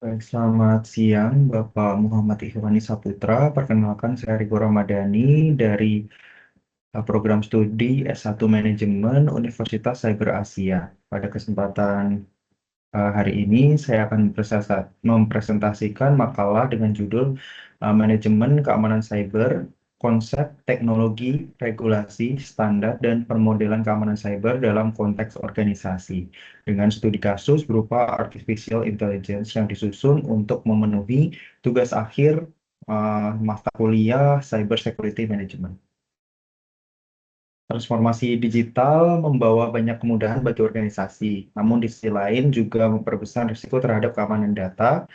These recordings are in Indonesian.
Baik, selamat siang Bapak Muhammad Ikhwani Saputra. Perkenalkan saya Rigo Ramadhani dari program studi S1 Manajemen Universitas Cyber Asia. Pada kesempatan hari ini saya akan mempresentasikan makalah dengan judul Manajemen Keamanan Cyber, Konsep, Teknologi, Regulasi, Standar, dan Permodelan Keamanan Cyber dalam Konteks Organisasi, dengan studi kasus berupa Artificial Intelligence yang disusun untuk memenuhi tugas akhir mata kuliah Cyber Security Management. Transformasi digital membawa banyak kemudahan bagi organisasi, namun di sisi lain juga memperbesar risiko terhadap keamanan data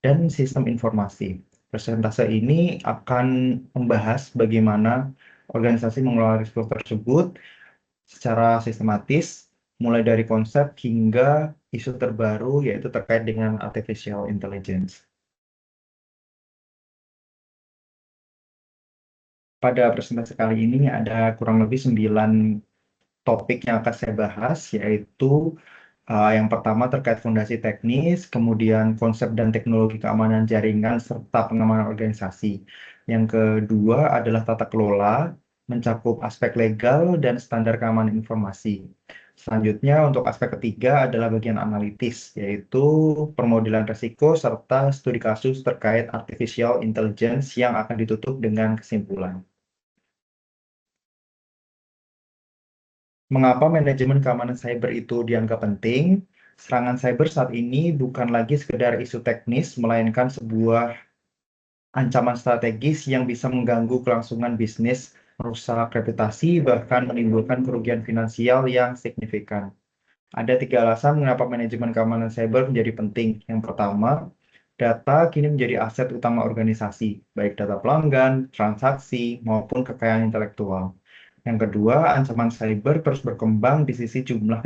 dan sistem informasi. Presentase ini akan membahas bagaimana organisasi mengelola risiko tersebut secara sistematis, mulai dari konsep hingga isu terbaru, yaitu terkait dengan artificial intelligence. Pada presentasi kali ini ada kurang lebih 9 topik yang akan saya bahas, yaitu yang pertama terkait fondasi teknis, kemudian konsep dan teknologi keamanan jaringan, serta pengamanan organisasi. Yang kedua adalah tata kelola, mencakup aspek legal dan standar keamanan informasi. Selanjutnya, untuk aspek ketiga adalah bagian analitis, yaitu permodelan risiko serta studi kasus terkait artificial intelligence yang akan ditutup dengan kesimpulan. Mengapa manajemen keamanan cyber itu dianggap penting? Serangan cyber saat ini bukan lagi sekedar isu teknis, melainkan sebuah ancaman strategis yang bisa mengganggu kelangsungan bisnis, merusak reputasi, bahkan menimbulkan kerugian finansial yang signifikan. Ada 3 alasan mengapa manajemen keamanan cyber menjadi penting. Yang pertama, data kini menjadi aset utama organisasi, baik data pelanggan, transaksi, maupun kekayaan intelektual. Yang kedua, ancaman cyber terus berkembang di sisi jumlah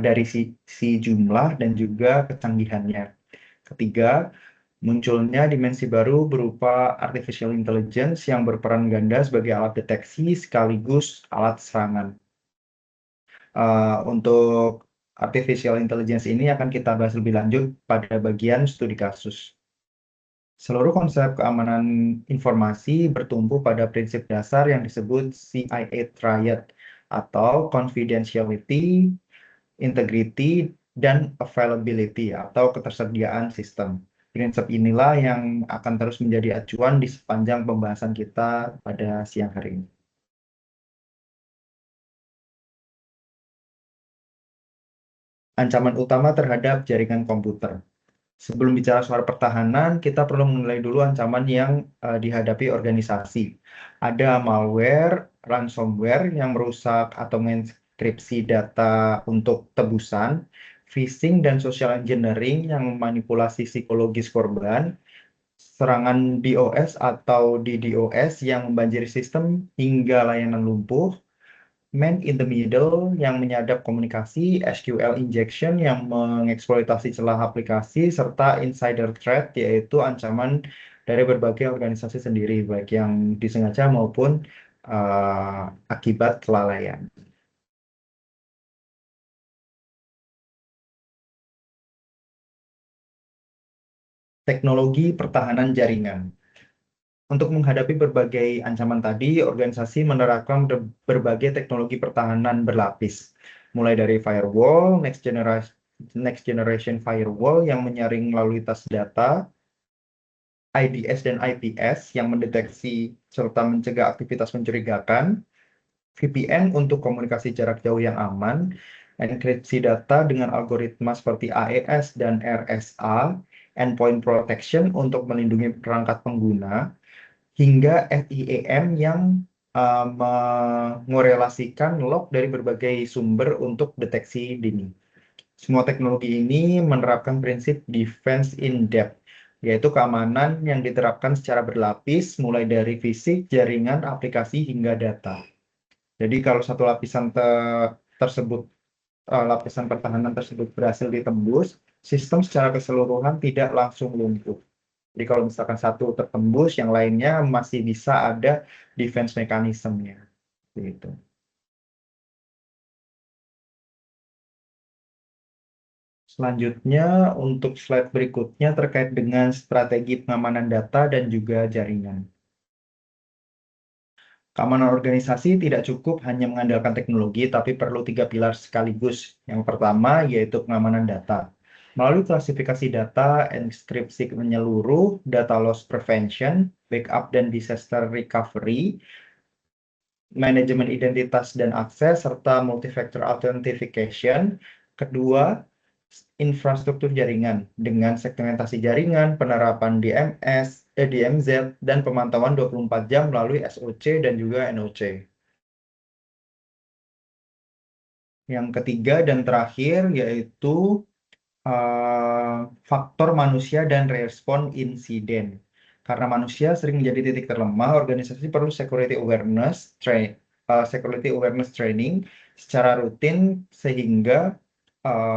dari sisi jumlah dan juga kecanggihannya. Ketiga, munculnya dimensi baru berupa artificial intelligence yang berperan ganda sebagai alat deteksi sekaligus alat serangan. Untuk artificial intelligence ini akan kita bahas lebih lanjut pada bagian studi kasus. Seluruh konsep keamanan informasi bertumbuh pada prinsip dasar yang disebut CIA Triad atau confidentiality, integrity, dan availability atau ketersediaan sistem. Prinsip inilah yang akan terus menjadi acuan di sepanjang pembahasan kita pada siang hari ini. Ancaman utama terhadap jaringan komputer. Sebelum bicara soal pertahanan, kita perlu menilai dulu ancaman yang dihadapi organisasi. Ada malware, ransomware yang merusak atau mengenskripsi data untuk tebusan, phishing dan social engineering yang memanipulasi psikologis korban, serangan DOS atau DDoS yang membanjiri sistem hingga layanan lumpuh, man in the middle yang menyadap komunikasi, SQL injection yang mengeksploitasi celah aplikasi, serta insider threat yaitu ancaman dari berbagai organisasi sendiri, baik yang disengaja maupun akibat kelalaian. Teknologi pertahanan jaringan. Untuk menghadapi berbagai ancaman tadi, organisasi menerapkan berbagai teknologi pertahanan berlapis, mulai dari firewall, next generation firewall yang menyaring lalu lintas data, IDS dan IPS yang mendeteksi serta mencegah aktivitas mencurigakan, VPN untuk komunikasi jarak jauh yang aman, enkripsi data dengan algoritma seperti AES dan RSA, endpoint protection untuk melindungi perangkat pengguna, hingga FIEM yang mengorelasikan log dari berbagai sumber untuk deteksi dini. Semua teknologi ini menerapkan prinsip defense in depth, yaitu keamanan yang diterapkan secara berlapis, mulai dari fisik, jaringan, aplikasi, hingga data. Jadi kalau satu tersebut, lapisan pertahanan tersebut berhasil ditembus, sistem secara keseluruhan tidak langsung lumpuh. Jadi kalau misalkan satu tertembus, yang lainnya masih bisa ada defense mekanismenya. Gitu. Selanjutnya, untuk slide berikutnya terkait dengan strategi pengamanan data dan juga jaringan. Keamanan organisasi tidak cukup hanya mengandalkan teknologi, tapi perlu 3 pilar sekaligus. Yang pertama yaitu pengamanan data. Melalui klasifikasi data, enkripsi menyeluruh, data loss prevention, backup dan disaster recovery, manajemen identitas dan akses, serta multi-factor authentication. Kedua, infrastruktur jaringan dengan segmentasi jaringan, penerapan DMZ, dan pemantauan 24 jam melalui SOC dan juga NOC. Yang ketiga dan terakhir yaitu faktor manusia dan respon insiden. Karena manusia sering menjadi titik terlemah, organisasi perlu security awareness training secara rutin sehingga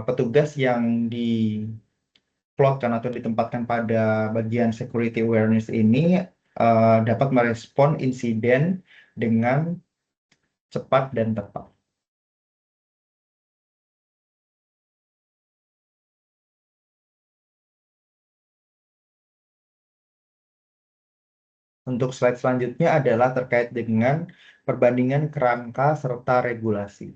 petugas yang diplotkan atau ditempatkan pada bagian security awareness ini dapat merespon insiden dengan cepat dan tepat. Untuk slide selanjutnya adalah terkait dengan perbandingan kerangka serta regulasi.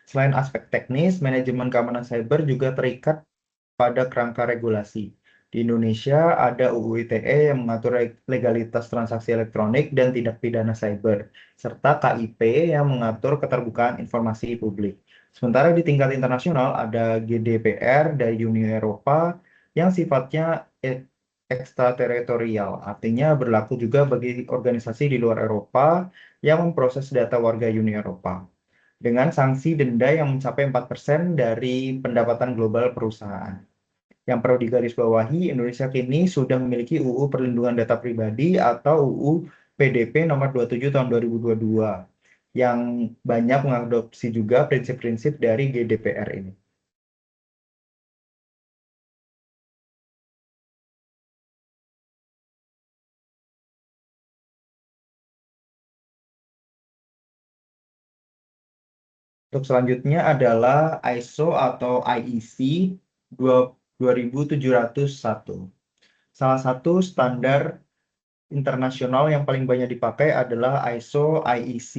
Selain aspek teknis, manajemen keamanan cyber juga terikat pada kerangka regulasi. Di Indonesia ada UU ITE yang mengatur legalitas transaksi elektronik dan tindak pidana cyber, serta KIP yang mengatur keterbukaan informasi publik. Sementara di tingkat internasional ada GDPR dari Uni Eropa yang sifatnya ekstrateritorial, artinya berlaku juga bagi organisasi di luar Eropa yang memproses data warga Uni Eropa dengan sanksi denda yang mencapai 4% dari pendapatan global perusahaan. Yang perlu digarisbawahi, Indonesia kini sudah memiliki UU Perlindungan Data Pribadi atau UU PDP nomor 27 tahun 2022 yang banyak mengadopsi juga prinsip-prinsip dari GDPR ini. Untuk selanjutnya adalah ISO atau IEC 2701. Salah satu standar internasional yang paling banyak dipakai adalah ISO IEC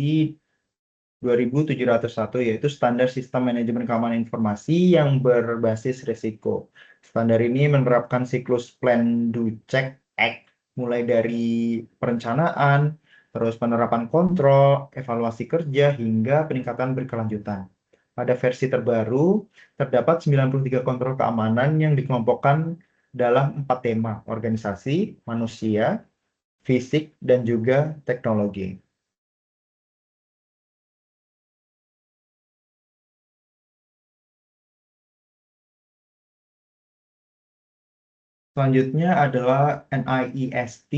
2701, yaitu standar sistem manajemen keamanan informasi yang berbasis risiko. Standar ini menerapkan siklus Plan Do Check Act mulai dari perencanaan, terus penerapan kontrol, evaluasi kerja, hingga peningkatan berkelanjutan. Pada versi terbaru, terdapat 93 kontrol keamanan yang dikelompokkan dalam 4 tema: organisasi, manusia, fisik, dan juga teknologi. Selanjutnya adalah NIST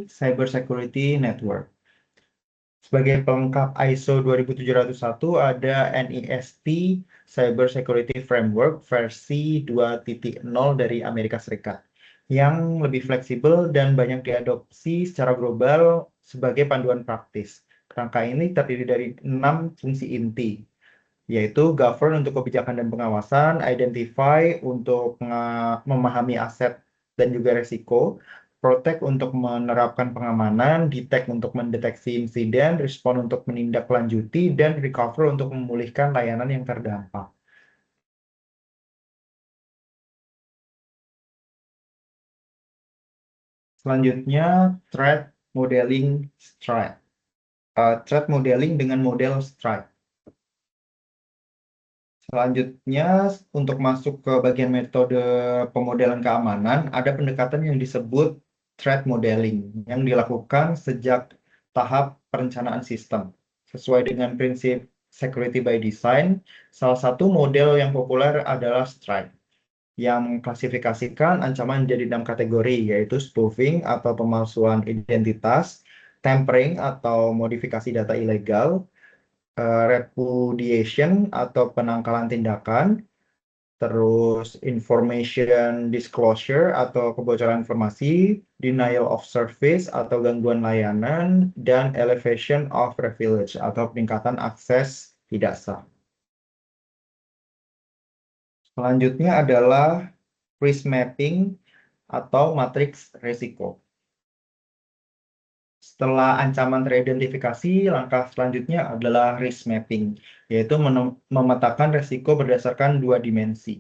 Cyber Security Network. Sebagai pelengkap ISO 2701 ada NIST Cyber Security Framework versi 2.0 dari Amerika Serikat yang lebih fleksibel dan banyak diadopsi secara global sebagai panduan praktis. Kerangka ini terdiri dari 6 fungsi inti, yaitu govern untuk kebijakan dan pengawasan, identify untuk memahami aset dan juga resiko, protect untuk menerapkan pengamanan, detect untuk mendeteksi insiden, respond untuk menindaklanjuti, dan recover untuk memulihkan layanan yang terdampak. Selanjutnya, threat modeling strike. Threat modeling dengan model strike. Selanjutnya, untuk masuk ke bagian metode pemodelan keamanan, ada pendekatan yang disebut threat modeling yang dilakukan sejak tahap perencanaan sistem. Sesuai dengan prinsip security by design, salah satu model yang populer adalah STRIKE, yang mengklasifikasikan ancaman menjadi 6 kategori, yaitu spoofing atau pemalsuan identitas, tampering atau modifikasi data ilegal, repudiation atau penangkalan tindakan, terus information disclosure atau kebocoran informasi, denial of service atau gangguan layanan, dan elevation of privilege atau peningkatan akses tidak sah. Selanjutnya adalah risk mapping atau matriks risiko. Setelah ancaman teridentifikasi, langkah selanjutnya adalah risk mapping, yaitu memetakan risiko berdasarkan dua dimensi,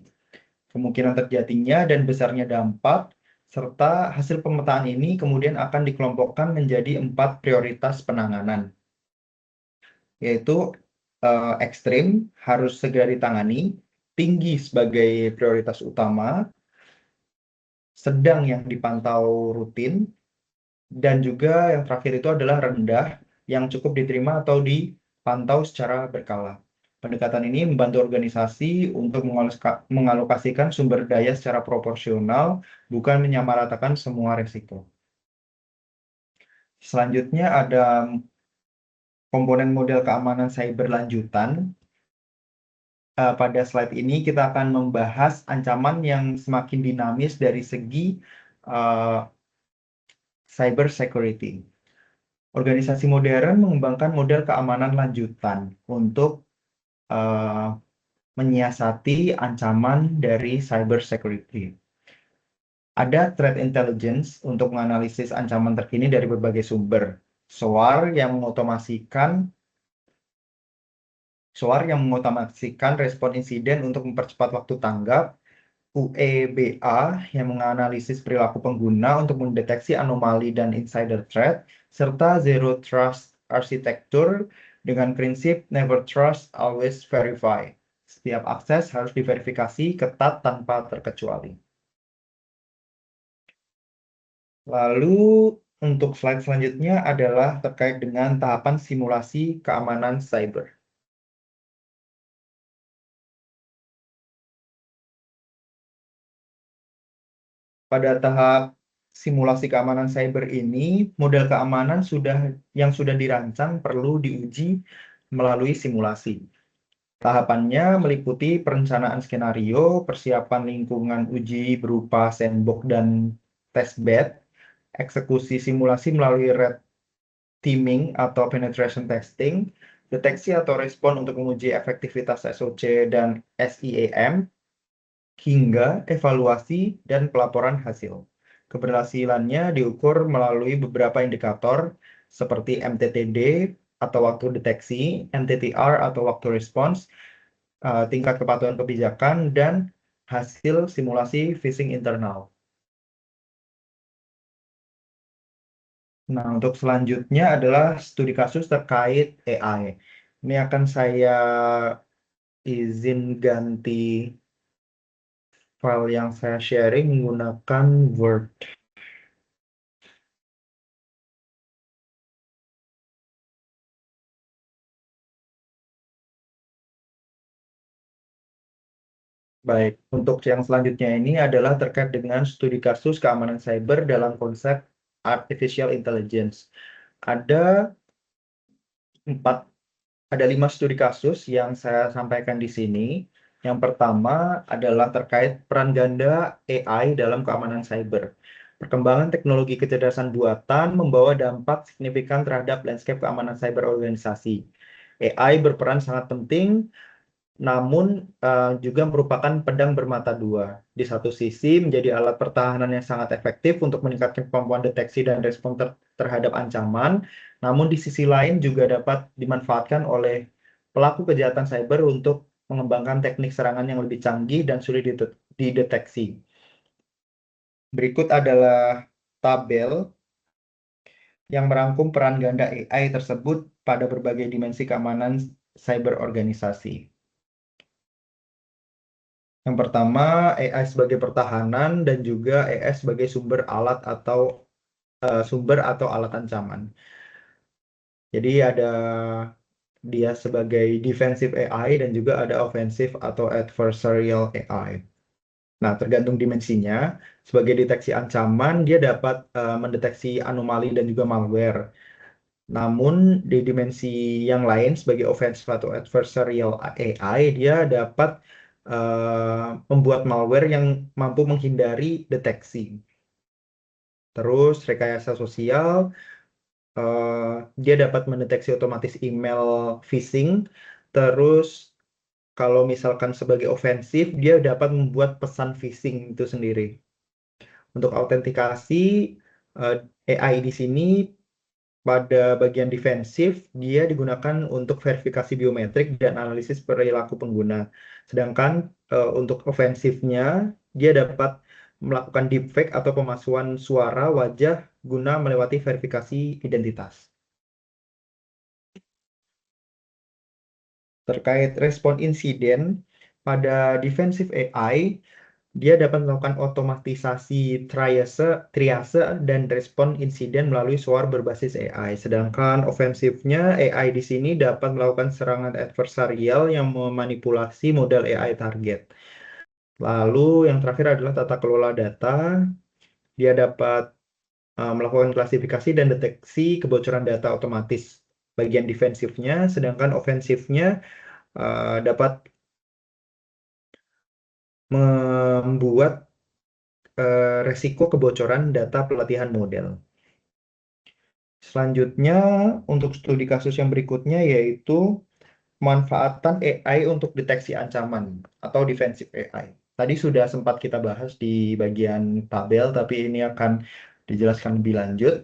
kemungkinan terjadinya dan besarnya dampak, serta hasil pemetaan ini kemudian akan dikelompokkan menjadi 4 prioritas penanganan, yaitu ekstrim, harus segera ditangani, tinggi sebagai prioritas utama, sedang yang dipantau rutin, dan juga yang terakhir itu adalah rendah yang cukup diterima atau dipantau secara berkala. Pendekatan ini membantu organisasi untuk mengalokasikan sumber daya secara proporsional, bukan menyamaratakan semua risiko. Selanjutnya ada komponen model keamanan cyber lanjutan. Pada slide ini kita akan membahas ancaman yang semakin dinamis dari segi cyber security. Organisasi modern mengembangkan model keamanan lanjutan untuk menyiasati ancaman dari cyber security. Ada threat intelligence untuk menganalisis ancaman terkini dari berbagai sumber. SOAR yang mengotomasikan respon insiden untuk mempercepat waktu tanggap. UEBA yang menganalisis perilaku pengguna untuk mendeteksi anomali dan insider threat, serta Zero Trust Architecture dengan prinsip Never Trust, Always Verify. Setiap akses harus diverifikasi ketat tanpa terkecuali. Lalu untuk slide selanjutnya adalah terkait dengan tahapan simulasi keamanan cyber. Pada tahap simulasi keamanan cyber ini, model keamanan yang sudah dirancang perlu diuji melalui simulasi. Tahapannya meliputi perencanaan skenario, persiapan lingkungan uji berupa sandbox dan testbed, eksekusi simulasi melalui red teaming atau penetration testing, deteksi atau respon untuk menguji efektivitas SOC dan SIEM, hingga evaluasi dan pelaporan hasil. Keberhasilannya diukur melalui beberapa indikator seperti MTTD atau waktu deteksi, MTTR atau waktu respons, tingkat kepatuhan kebijakan, dan hasil simulasi phishing internal. Nah, untuk selanjutnya adalah studi kasus terkait AI. Ini akan saya izin ganti file yang saya sharing menggunakan Word. Baik, untuk yang selanjutnya ini adalah terkait dengan studi kasus keamanan cyber dalam konsep artificial intelligence. Ada ada 5 studi kasus yang saya sampaikan di sini. Yang pertama adalah terkait peran ganda AI dalam keamanan cyber. Perkembangan teknologi kecerdasan buatan membawa dampak signifikan terhadap landscape keamanan cyber organisasi. AI berperan sangat penting, namun juga merupakan pedang bermata dua. Di satu sisi menjadi alat pertahanan yang sangat efektif untuk meningkatkan kemampuan deteksi dan respon terhadap ancaman, namun di sisi lain juga dapat dimanfaatkan oleh pelaku kejahatan cyber untuk mengembangkan teknik serangan yang lebih canggih dan sulit dideteksi. Berikut adalah tabel yang merangkum peran ganda AI tersebut pada berbagai dimensi keamanan cyber organisasi. Yang pertama, AI sebagai pertahanan dan juga AI sebagai sumber alat ancaman. Jadi ada dia sebagai defensive AI dan juga ada offensive atau adversarial AI. Nah, tergantung dimensinya. Sebagai deteksi ancaman, dia dapat mendeteksi anomali dan juga malware. Namun di dimensi yang lain sebagai offensive atau adversarial AI, dia dapat membuat malware yang mampu menghindari deteksi. Terus rekayasa sosial, dia dapat mendeteksi otomatis email phishing. Terus Kalau misalkan sebagai ofensif, dia dapat membuat pesan phishing itu sendiri. Untuk autentikasi, AI di sini pada bagian defensif, dia digunakan untuk verifikasi biometrik dan analisis perilaku pengguna. Sedangkan untuk ofensifnya, dia dapat melakukan deepfake atau pemalsuan suara wajah guna melewati verifikasi identitas. Terkait respon insiden, pada defensive AI, dia dapat melakukan otomatisasi triase dan respon insiden melalui SOAR berbasis AI. Sedangkan ofensifnya, AI di sini dapat melakukan serangan adversarial yang memanipulasi model AI target. Lalu yang terakhir adalah tata kelola data. Dia dapat melakukan klasifikasi dan deteksi kebocoran data otomatis bagian defensifnya, sedangkan ofensifnya dapat membuat resiko kebocoran data pelatihan model. Selanjutnya, untuk studi kasus yang berikutnya yaitu pemanfaatan AI untuk deteksi ancaman atau defensive AI. Tadi sudah sempat kita bahas di bagian tabel, tapi ini akan dijelaskan lebih lanjut.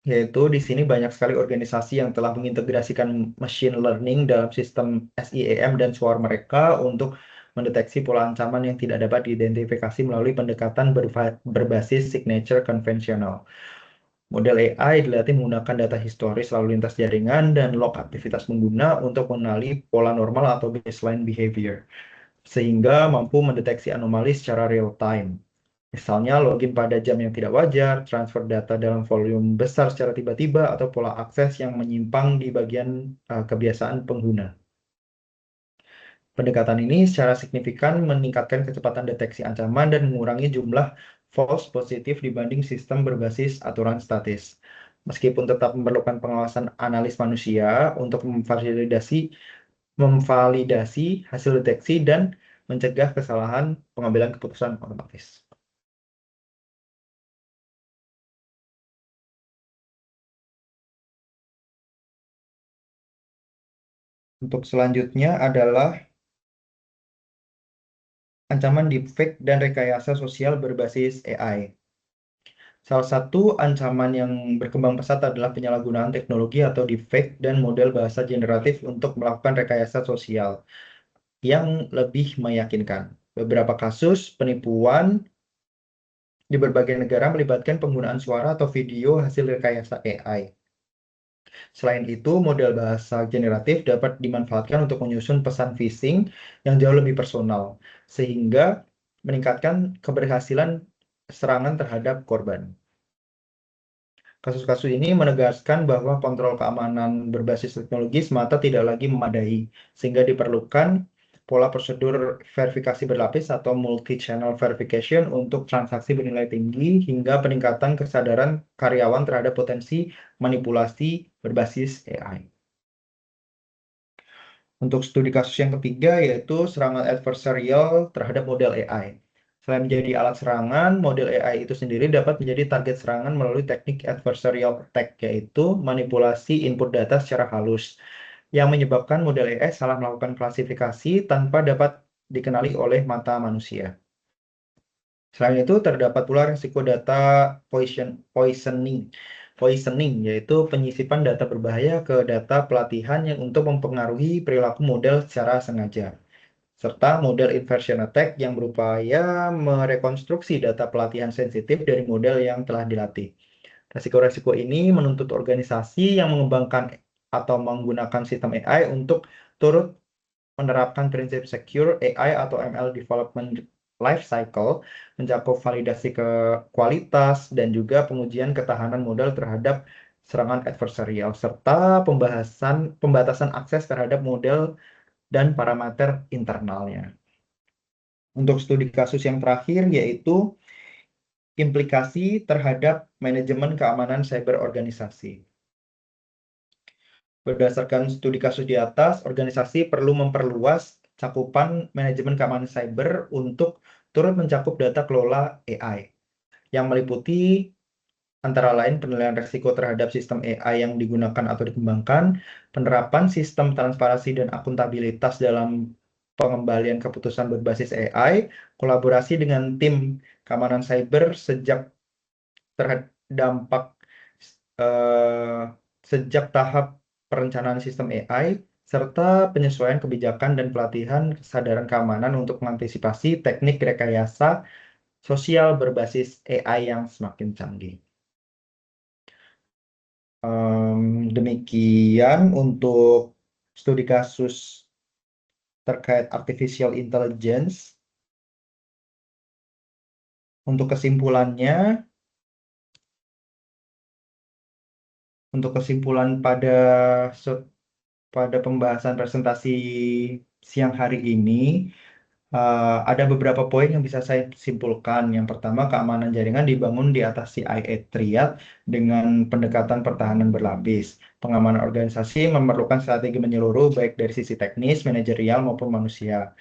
Yaitu di sini banyak sekali organisasi yang telah mengintegrasikan machine learning dalam sistem SIEM dan SWOR mereka untuk mendeteksi pola ancaman yang tidak dapat diidentifikasi melalui pendekatan berbasis signature konvensional. Model AI dilatih menggunakan data historis lalu lintas jaringan dan log aktivitas pengguna untuk mengenali pola normal atau baseline behavior, sehingga mampu mendeteksi anomali secara real time. Misalnya login pada jam yang tidak wajar, transfer data dalam volume besar secara tiba-tiba, atau pola akses yang menyimpang di bagian kebiasaan pengguna. Pendekatan ini secara signifikan meningkatkan kecepatan deteksi ancaman dan mengurangi jumlah false positif dibanding sistem berbasis aturan statis. Meskipun tetap memerlukan pengawasan analis manusia untuk memvalidasi hasil deteksi dan mencegah kesalahan pengambilan keputusan otomatis. Untuk selanjutnya adalah ancaman deepfake dan rekayasa sosial berbasis AI. Salah satu ancaman yang berkembang pesat adalah penyalahgunaan teknologi atau deepfake dan model bahasa generatif untuk melakukan rekayasa sosial yang lebih meyakinkan. Beberapa kasus penipuan di berbagai negara melibatkan penggunaan suara atau video hasil rekayasa AI. Selain itu, model bahasa generatif dapat dimanfaatkan untuk menyusun pesan phishing yang jauh lebih personal, sehingga meningkatkan keberhasilan serangan terhadap korban. Kasus-kasus ini menegaskan bahwa kontrol keamanan berbasis teknologi semata tidak lagi memadai, sehingga diperlukan pola prosedur verifikasi berlapis atau multi-channel verification untuk transaksi bernilai tinggi hingga peningkatan kesadaran karyawan terhadap potensi manipulasi berbasis AI. Untuk studi kasus yang ketiga yaitu serangan adversarial terhadap model AI. Selain menjadi alat serangan, model AI itu sendiri dapat menjadi target serangan melalui teknik adversarial attack, yaitu manipulasi input data secara halus, yang menyebabkan model AI salah melakukan klasifikasi tanpa dapat dikenali oleh mata manusia. Selain itu, terdapat pula risiko data poisoning, yaitu penyisipan data berbahaya ke data pelatihan yang untuk mempengaruhi perilaku model secara sengaja, serta model inversion attack yang berupaya merekonstruksi data pelatihan sensitif dari model yang telah dilatih. Risiko-risiko ini menuntut organisasi yang mengembangkan atau menggunakan sistem AI untuk turut menerapkan prinsip secure AI atau ML development life cycle, mencakup validasi ke kualitas dan juga pengujian ketahanan modal terhadap serangan adversarial, serta pembatasan akses terhadap model dan parameter internalnya. Untuk studi kasus yang terakhir yaitu implikasi terhadap manajemen keamanan cyber organisasi. Berdasarkan studi kasus di atas, organisasi perlu memperluas cakupan manajemen keamanan cyber untuk turut mencakup data kelola AI, yang meliputi antara lain penilaian risiko terhadap sistem AI yang digunakan atau dikembangkan, penerapan sistem transparansi dan akuntabilitas dalam pengembalian keputusan berbasis AI, kolaborasi dengan tim keamanan cyber terdampak eh, sejak tahap perencanaan sistem AI, serta penyesuaian kebijakan dan pelatihan kesadaran keamanan untuk mengantisipasi teknik rekayasa sosial berbasis AI yang semakin canggih. Demikian untuk studi kasus terkait artificial intelligence. Untuk kesimpulannya, pada pembahasan presentasi siang hari ini, ada beberapa poin yang bisa saya simpulkan. Yang pertama, keamanan jaringan dibangun di atas CIA Triad dengan pendekatan pertahanan berlapis. Pengamanan organisasi memerlukan strategi menyeluruh baik dari sisi teknis, manajerial maupun manusia.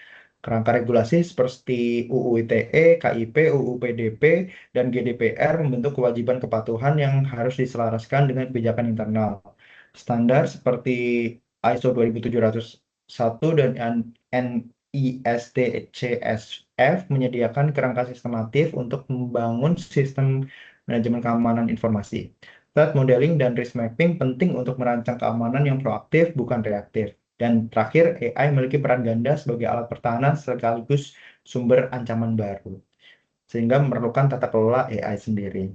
Kerangka regulasi seperti UU ITE, KIP, UU PDP, dan GDPR membentuk kewajiban kepatuhan yang harus diselaraskan dengan kebijakan internal. Standar seperti ISO 2701 dan NIST CSF menyediakan kerangka sistematif untuk membangun sistem manajemen keamanan informasi. Threat modeling dan risk mapping penting untuk merancang keamanan yang proaktif, bukan reaktif. Dan terakhir, AI memiliki peran ganda sebagai alat pertahanan sekaligus sumber ancaman baru, sehingga memerlukan tata kelola AI sendiri.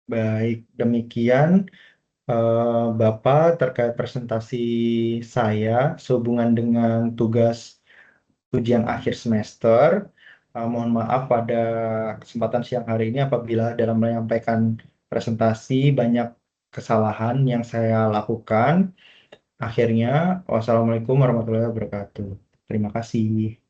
Baik, demikian Bapak terkait presentasi saya sehubungan dengan tugas ujian akhir semester. Mohon maaf pada kesempatan siang hari ini apabila dalam menyampaikan presentasi banyak kesalahan yang saya lakukan. Akhirnya, wassalamualaikum warahmatullahi wabarakatuh. Terima kasih.